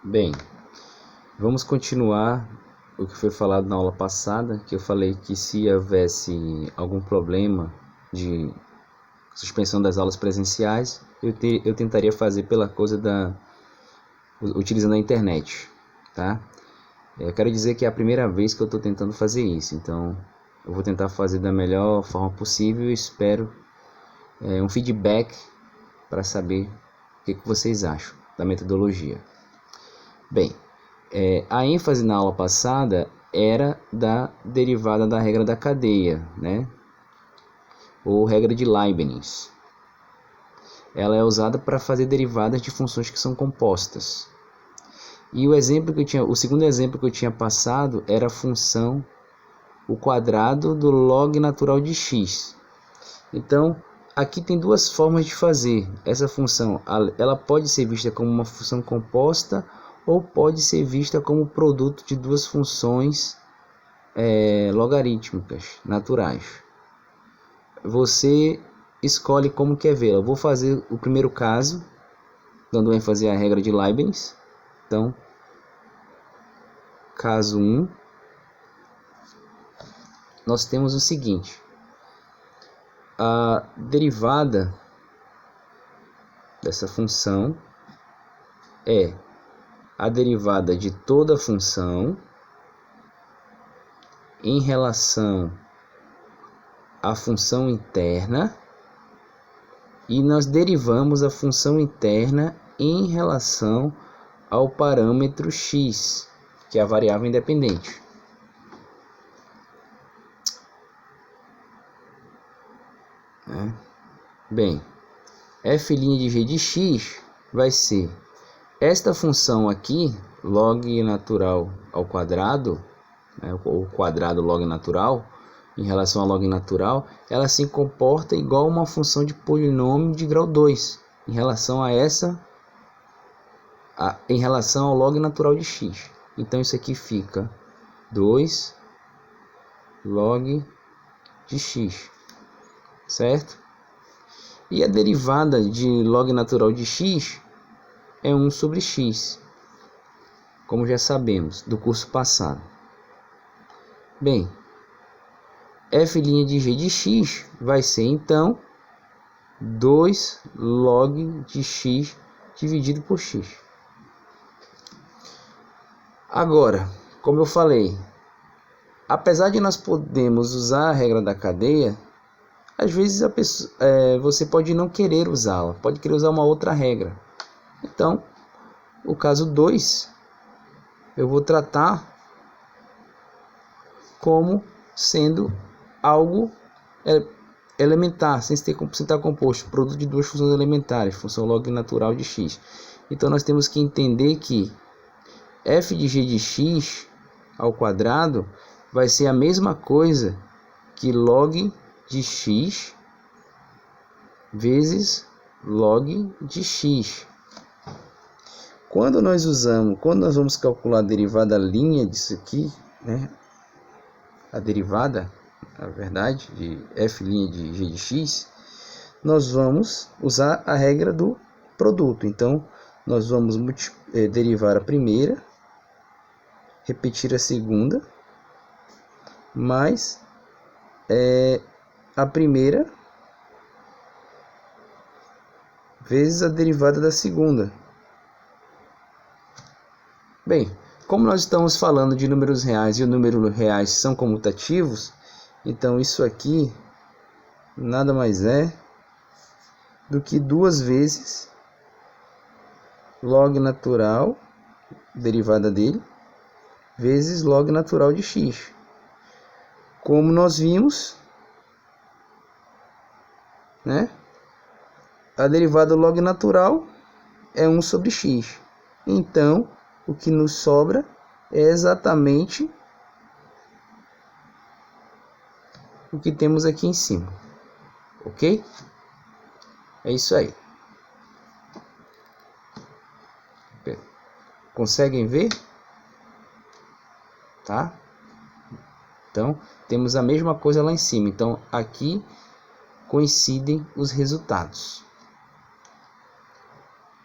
Bem, vamos continuar o que foi falado na aula passada, que eu falei que se houvesse algum problema de suspensão das aulas presenciais, eu tentaria fazer pela coisa utilizando a internet, tá? Eu quero dizer que é a primeira vez que eu estou tentando fazer isso, então eu vou tentar fazer da melhor forma possível e espero um feedback para saber o que vocês acham da metodologia. Bem, a ênfase na aula passada era da derivada da regra da cadeia, né? Ou regra de Leibniz. Ela é usada para fazer derivadas de funções que são compostas. E o segundo exemplo que eu tinha passado era a função o quadrado do log natural de x. Então, aqui tem duas formas de fazer. Essa função, ela pode ser vista como uma função composta ou pode ser vista como produto de duas funções logarítmicas naturais. Você escolhe como quer vê-la. Eu vou fazer o primeiro caso, dando ênfase à regra de Leibniz. Então, caso 1, nós temos o seguinte: a derivada dessa função é a derivada de toda função em relação à função interna, e nós derivamos a função interna em relação ao parâmetro x, que é a variável independente. Bem, f' de g de x vai ser esta função aqui, log natural ao quadrado, ou quadrado log natural, em relação a log natural, ela se comporta igual uma função de polinômio de grau 2, em relação em relação ao log natural de x. Então isso aqui fica 2 log de x, certo? E a derivada de log natural de x é 1 sobre x, como já sabemos do curso passado. Bem, f' de g de x vai ser então 2 log de x dividido por x. Agora, como eu falei, apesar de nós podermos usar a regra da cadeia, às vezes você pode não querer usá-la, pode querer usar uma outra regra. Então, o caso 2, eu vou tratar como sendo algo elementar, sem estar composto, produto de duas funções elementares, função log natural de x. Então, nós temos que entender que f de g de x ao quadrado vai ser a mesma coisa que log de x vezes log de x. Quando nós vamos calcular a derivada linha disso aqui, né? A derivada, na verdade, de f' de g de x, nós vamos usar a regra do produto. Então, nós vamos derivar a primeira, repetir a segunda, mais a primeira vezes a derivada da segunda. Bem, como nós estamos falando de números reais e os números reais são comutativos, então isso aqui nada mais é do que 2 vezes log natural, derivada dele, vezes log natural de x. Como nós vimos, né? A derivada log natural é 1 sobre x. Então, o que nos sobra é exatamente o que temos aqui em cima. Ok? É isso aí. Conseguem ver? Tá? Então, temos a mesma coisa lá em cima. Então, aqui coincidem os resultados.